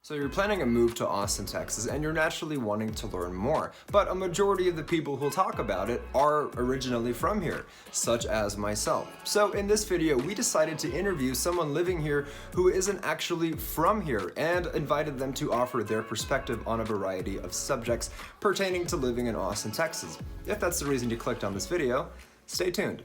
So you're planning a move to Austin, Texas, and you're naturally wanting to learn more, but a majority of the people who'll talk about it are originally from here, such as myself. So in this video, we decided to interview someone living here who isn't actually from here and invited them to offer their perspective on a variety of subjects pertaining to living in Austin, Texas. If that's the reason you clicked on this video, stay tuned.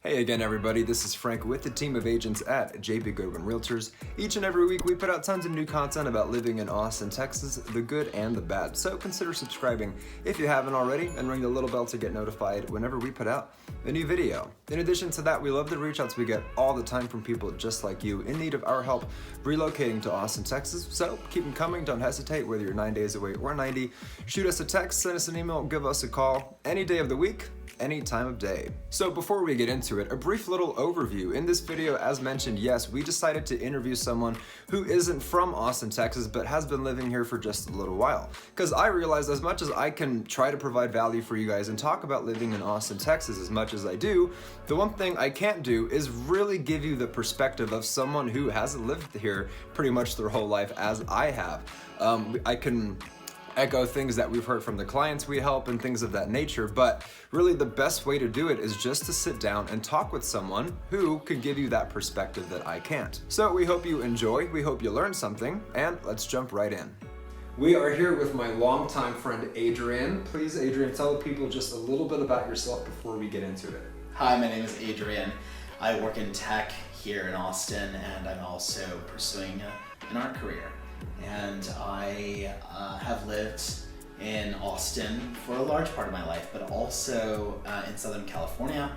Hey again everybody, this is Frank with the team of agents at JP Goodwin Realtors. Each and every week we put out tons of new content about living in Austin, Texas, the good and the bad. So consider subscribing if you haven't already and ring the little bell to get notified whenever we put out a new video. In addition to that, we love the reach outs we get all the time from people just like you in need of our help relocating to Austin, Texas. So keep them coming, don't hesitate, whether you're 9 days away or 90. Shoot us a text, send us an email, give us a call any day of the week, any time of day. So before we get into it, a brief little overview. In this video, as mentioned, yes, we decided to interview someone who isn't from Austin, Texas, but has been living here for just a little while. Because I realized as much as I can try to provide value for you guys and talk about living in Austin, Texas as much as I do, the one thing I can't do is really give you the perspective of someone who hasn't lived here pretty much their whole life as I have. I can echo things that we've heard from the clients we help and things of that nature, but really the best way to do it is just to sit down and talk with someone who could give you that perspective that I can't. So we hope you enjoy, we hope you learn something, and let's jump right in. We are here with my longtime friend Adrian. Please, Adrian, tell the people just a little bit about yourself before we get into it. Hi, my name is Adrian. I work in tech here in Austin, and I'm also pursuing an art career. And I have lived in Austin for a large part of my life, but also in Southern California.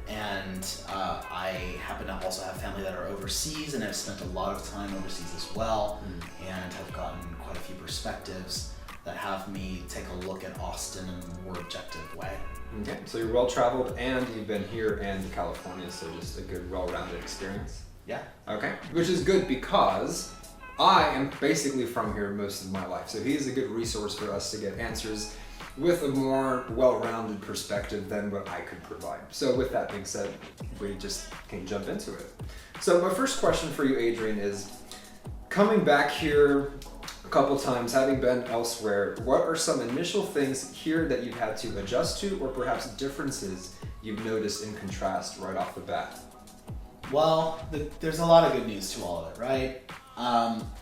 And I happen to also have family that are overseas, and I've spent a lot of time overseas as well, and have gotten quite a few perspectives that have me take a look at Austin in a more objective way. Okay, so you're well-traveled and you've been here in California, so just a good, well-rounded experience. Yeah. Okay, which is good because I am basically from here most of my life, so he is a good resource for us to get answers with a more well-rounded perspective than what I could provide. So with that being said, we just can jump into it. So my first question for you, Adrian, is coming back here a couple times, having been elsewhere, what are some initial things here that you've had to adjust to, or perhaps differences you've noticed in contrast right off the bat? Well, there's a lot of good news to all of it, right?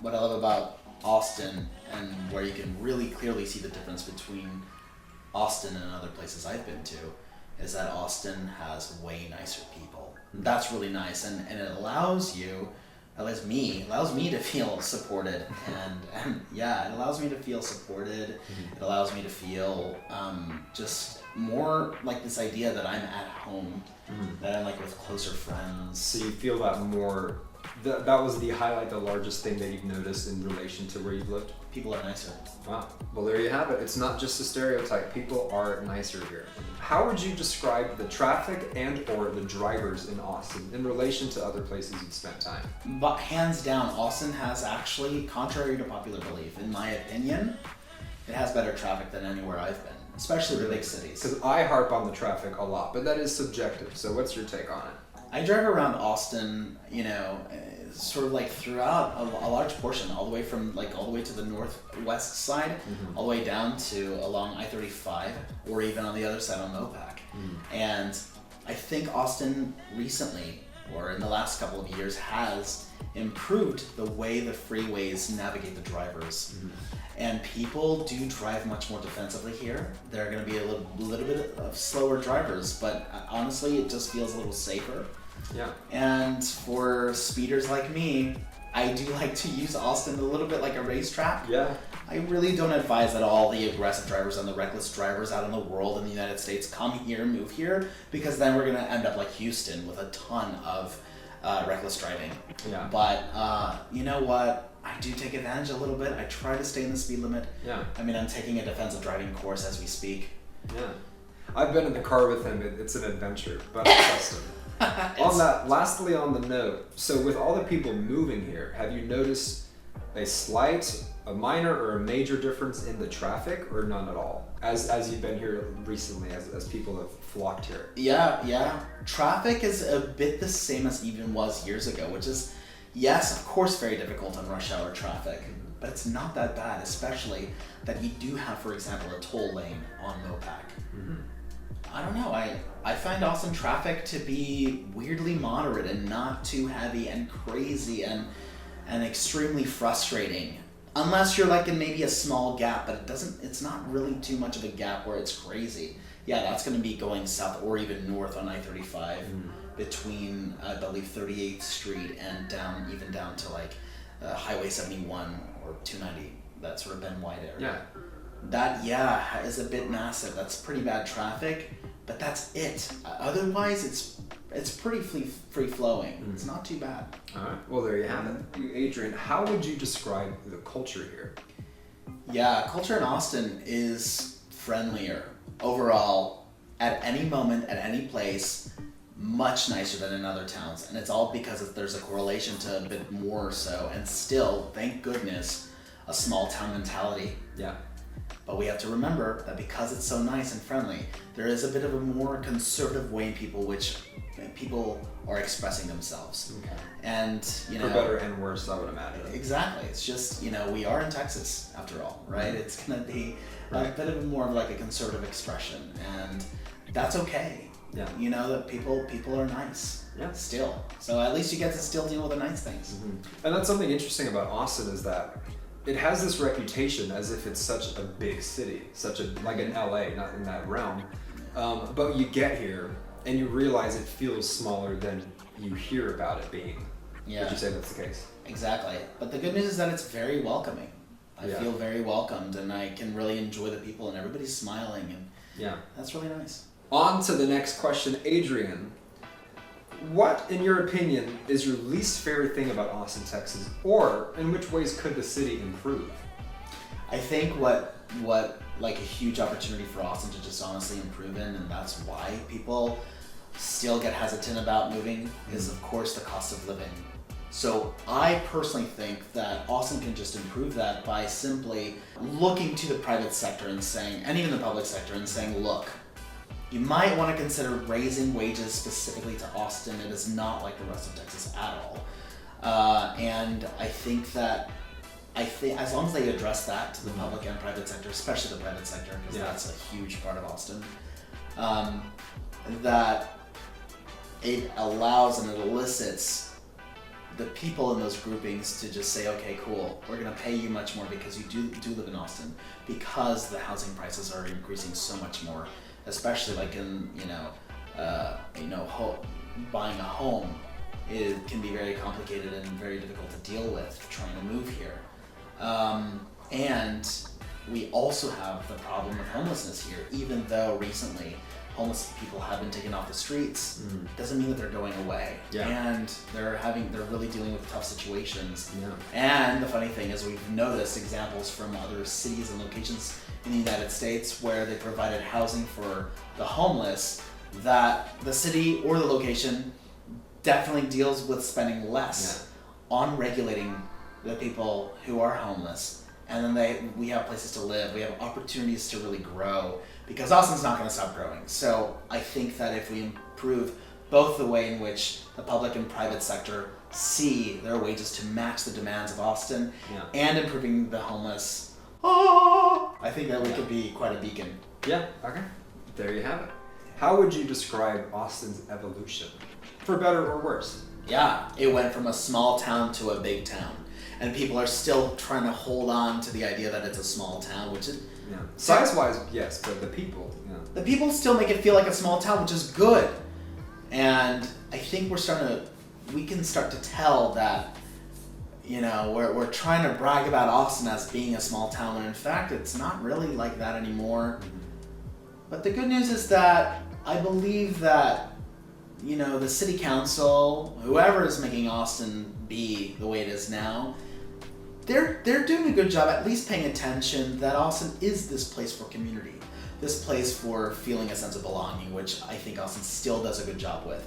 What I love about Austin, and where you can really clearly see the difference between Austin and other places I've been to, is that Austin has way nicer people. That's really nice, and it allows me to feel supported, and yeah, it allows me to feel supported. It allows me to feel just more like this idea that I'm at home, that I'm like with closer friends. So you feel that more. That was the highlight, the largest thing that you've noticed in relation to where you've lived? People are nicer. Wow. Well, there you have it. It's not just a stereotype. People are nicer here. How would you describe the traffic and or the drivers in Austin in relation to other places you've spent time? But hands down, Austin has actually, contrary to popular belief, in my opinion, it has better traffic than anywhere I've been, especially the big cities. Because I harp on the traffic a lot, but that is subjective. So what's your take on it? I drive around Austin, sort of like throughout a large portion, all the way to the northwest side, all the way down to along I-35, or even on the other side on Mopac. And I think Austin recently, or in the last couple of years, has improved the way the freeways navigate the drivers. And people do drive much more defensively here. There are going to be a little bit of slower drivers, but honestly, it just feels a little safer. Yeah. And for speeders like me, I do like to use Austin a little bit like a racetrack. Yeah. I really don't advise that all the aggressive drivers and the reckless drivers out in the world in the United States come here, move here, because then we're going to end up like Houston with a ton of reckless driving. Yeah. But you know what? I do take advantage a little bit. I try to stay in the speed limit. Yeah. I mean, I'm taking a defensive driving course as we speak. Yeah. I've been in the car with him. It's an adventure, but I trust him. Lastly on the note, so with all the people moving here, have you noticed a minor or a major difference in the traffic, or none at all? as you've been here recently, as people have flocked here? Yeah. Traffic is a bit the same as even was years ago, which is, yes, of course, very difficult on rush hour traffic, but it's not that bad, especially that you do have, for example, a toll lane on Mopac. Mm-hmm. I don't know, I find Austin traffic to be weirdly moderate and not too heavy and crazy and extremely frustrating. Unless you're like in maybe a small gap, but it's not really too much of a gap where it's crazy. Yeah, that's going to be going south or even north on I-35 between, I believe, 38th Street and even down to like Highway 71 or 290, that sort of Ben White area. Yeah. That, is a bit massive. That's pretty bad traffic, but that's it. Otherwise, it's pretty free-flowing. It's not too bad. All right. Well, there you have it. Adrian, how would you describe the culture here? Yeah, culture in Austin is friendlier. Overall, at any moment, at any place, much nicer than in other towns. And it's all because there's a correlation to a bit more so, and still, thank goodness, a small town mentality. Yeah. But we have to remember that because it's so nice and friendly, there is a bit of a more conservative way in people are expressing themselves. Okay. And, For better and worse, I would imagine. Exactly. It's just, we are in Texas after all, right? It's going to be a bit of more of like a conservative expression, and that's okay. Yeah. That people are nice. Yeah. Still. So at least you get to still deal with the nice things. Mm-hmm. And that's something interesting about Austin is that it has this reputation as if it's such a big city, like an LA, not in that realm. But you get here and you realize it feels smaller than you hear about it being. Yeah. Would you say that's the case? Exactly. But the good news is that it's very welcoming. I feel very welcomed, and I can really enjoy the people, and everybody's smiling, and that's really nice. On to the next question, Adrian. What, in your opinion, is your least favorite thing about Austin, Texas, or in which ways could the city improve? I think what like a huge opportunity for Austin to just honestly improve in, and that's why people still get hesitant about moving, is of course the cost of living. So I personally think that Austin can just improve that by simply looking to the private sector and saying, and even the public sector, and saying, look, you might want to consider raising wages specifically to Austin. It is not like the rest of Texas at all. And I think as long as they address that to the public and private sector, especially the private sector, because that's a huge part of Austin, that it allows and it elicits the people in those groupings to just say, okay, cool, we're going to pay you much more because you do live in Austin, because the housing prices are increasing so much more, especially like in, buying a home. It can be very complicated and very difficult to deal with trying to move here. And we also have the problem of homelessness here, even though recently homeless people have been taken off the streets, doesn't mean that they're going away. Yeah. And they're really dealing with tough situations. Yeah. And the funny thing is, we've noticed examples from other cities and locations in the United States where they provided housing for the homeless, that the city or the location definitely deals with spending less on regulating the people who are homeless. And then we have places to live, we have opportunities to really grow, because Austin's not going to stop growing. So I think that if we improve both the way in which the public and private sector see their wages to match the demands of Austin, and improving the homeless, I think that we could be quite a beacon. Yeah, okay. There you have it. How would you describe Austin's evolution? For better or worse? Yeah, it went from a small town to a big town. And people are still trying to hold on to the idea that it's a small town, which is... Yeah. Size-wise, yes, but the people... Yeah. The people still make it feel like a small town, which is good. And I think we can start to tell that, we're trying to brag about Austin as being a small town, when in fact it's not really like that anymore. But the good news is that I believe that, the city council, whoever is making Austin be the way it is now, they're doing a good job at least paying attention that Austin is this place for community, this place for feeling a sense of belonging, which I think Austin still does a good job with.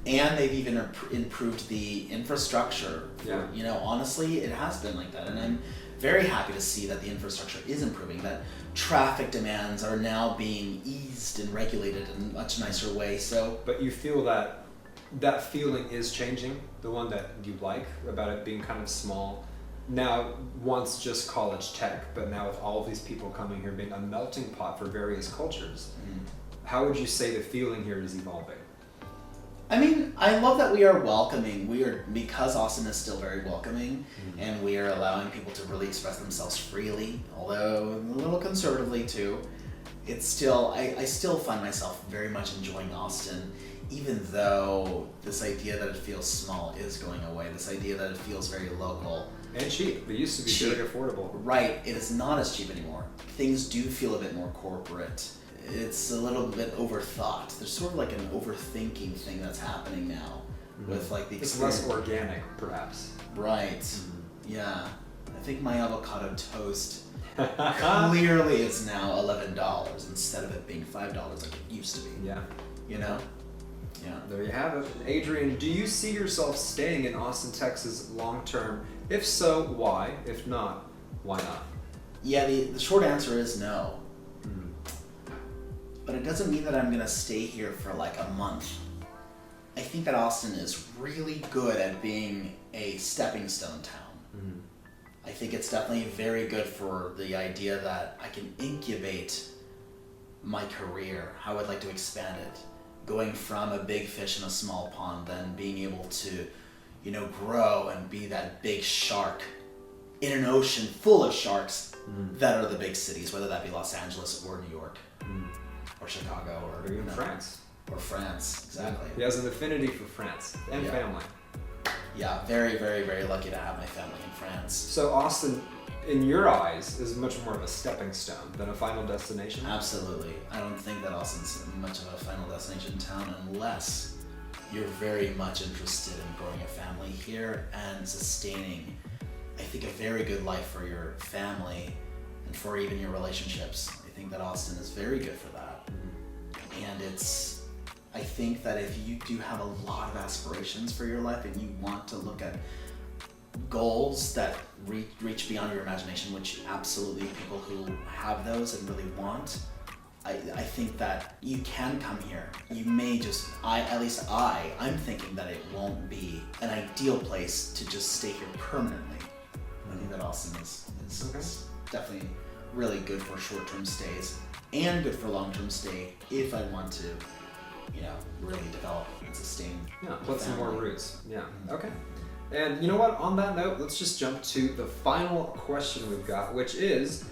And they've even improved the infrastructure. Yeah. Honestly, it has been like that, and I'm very happy to see that the infrastructure is improving, that traffic demands are now being eased and regulated in a much nicer way. So, but you feel that feeling is changing, the one that you like about it being kind of small. Now, once just college tech, but now with all of these people coming here, being a melting pot for various cultures, how would you say the feeling here is evolving? I mean, I love that we are welcoming. Because Austin is still very welcoming, and we are allowing people to really express themselves freely, although a little conservatively too. It's still, I still find myself very much enjoying Austin, even though this idea that it feels small is going away. This idea that it feels very local. And cheap. It used to be very affordable. Right. It is not as cheap anymore. Things do feel a bit more corporate. It's a little bit overthought. There's sort of like an overthinking thing that's happening now with like the It's less organic, perhaps. Right. Yeah. I think my avocado toast clearly is now $11 instead of it being $5 like it used to be. Yeah. You know? Yeah. There you have it. Adrian, do you see yourself staying in Austin, Texas long term? If so, why? If not, why not? Yeah, the short answer is no. But it doesn't mean that I'm gonna stay here for like a month. I think that Austin is really good at being a stepping stone town. I think it's definitely very good for the idea that I can incubate my career, how I'd like to expand it. Going from a big fish in a small pond, then being able to, grow and be that big shark in an ocean full of sharks that are the big cities, whether that be Los Angeles or New York. Or Chicago, or even France. Or France, exactly. He has an affinity for France and family. Yeah, very, very, very lucky to have my family in France. So Austin, in your eyes, is much more of a stepping stone than a final destination? Absolutely. I don't think that Austin's much of a final destination town unless you're very much interested in growing a family here and sustaining, I think, a very good life for your family and for even your relationships. I think that Austin is very good for that. And I think that if you do have a lot of aspirations for your life and you want to look at goals that reach beyond your imagination, which absolutely people who have those and really want, I think that you can come here. You may just, I'm thinking that it won't be an ideal place to just stay here permanently. I think that Austin is definitely really good for short-term stays and good for long-term stay if I want to, really develop and sustain. Yeah, put some more roots. Yeah, okay. And you know what? On that note, let's just jump to the final question we've got, which is,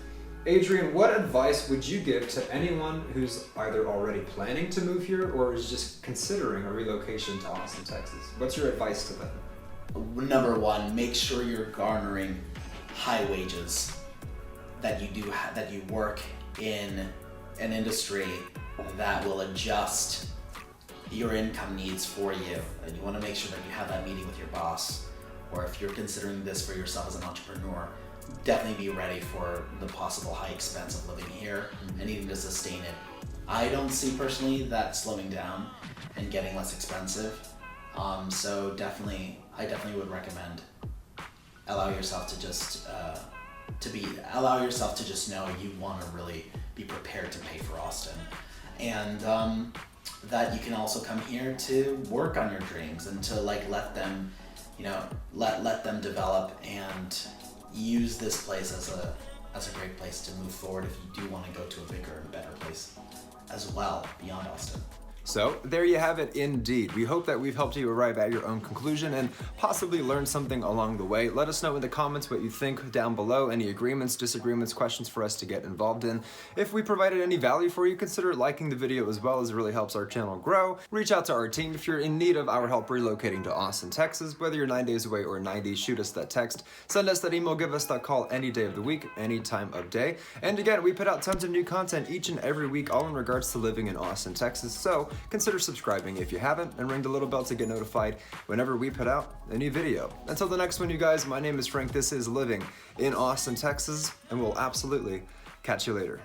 Adrian, what advice would you give to anyone who's either already planning to move here or is just considering a relocation to Austin, Texas? What's your advice to them? Number one, make sure you're garnering high wages, that you work in an industry that will adjust your income needs for you. And you want to make sure that you have that meeting with your boss, or if you're considering this for yourself as an entrepreneur, definitely be ready for the possible high expense of living here and needing to sustain it. I don't see personally that slowing down and getting less expensive. So I definitely would recommend allow yourself to just know you want to really be prepared to pay for Austin, and that you can also come here to work on your dreams and to let them, let them develop and use this place as a great place to move forward if you do want to go to a bigger and better place as well beyond Austin. So there you have it indeed. We hope that we've helped you arrive at your own conclusion and possibly learn something along the way. Let us know in the comments what you think down below, any agreements, disagreements, questions for us to get involved in. If we provided any value for you, consider liking the video as well, as it really helps our channel grow. Reach out to our team if you're in need of our help relocating to Austin, Texas. Whether you're 9 days away or 90, shoot us that text, send us that email, give us that call any day of the week, any time of day. And again, we put out tons of new content each and every week, all in regards to living in Austin, Texas. So consider subscribing if you haven't, and ring the little bell to get notified whenever we put out a new video. Until the next one, you guys, my name is Frank. This is Living in Austin, Texas, and we'll absolutely catch you later.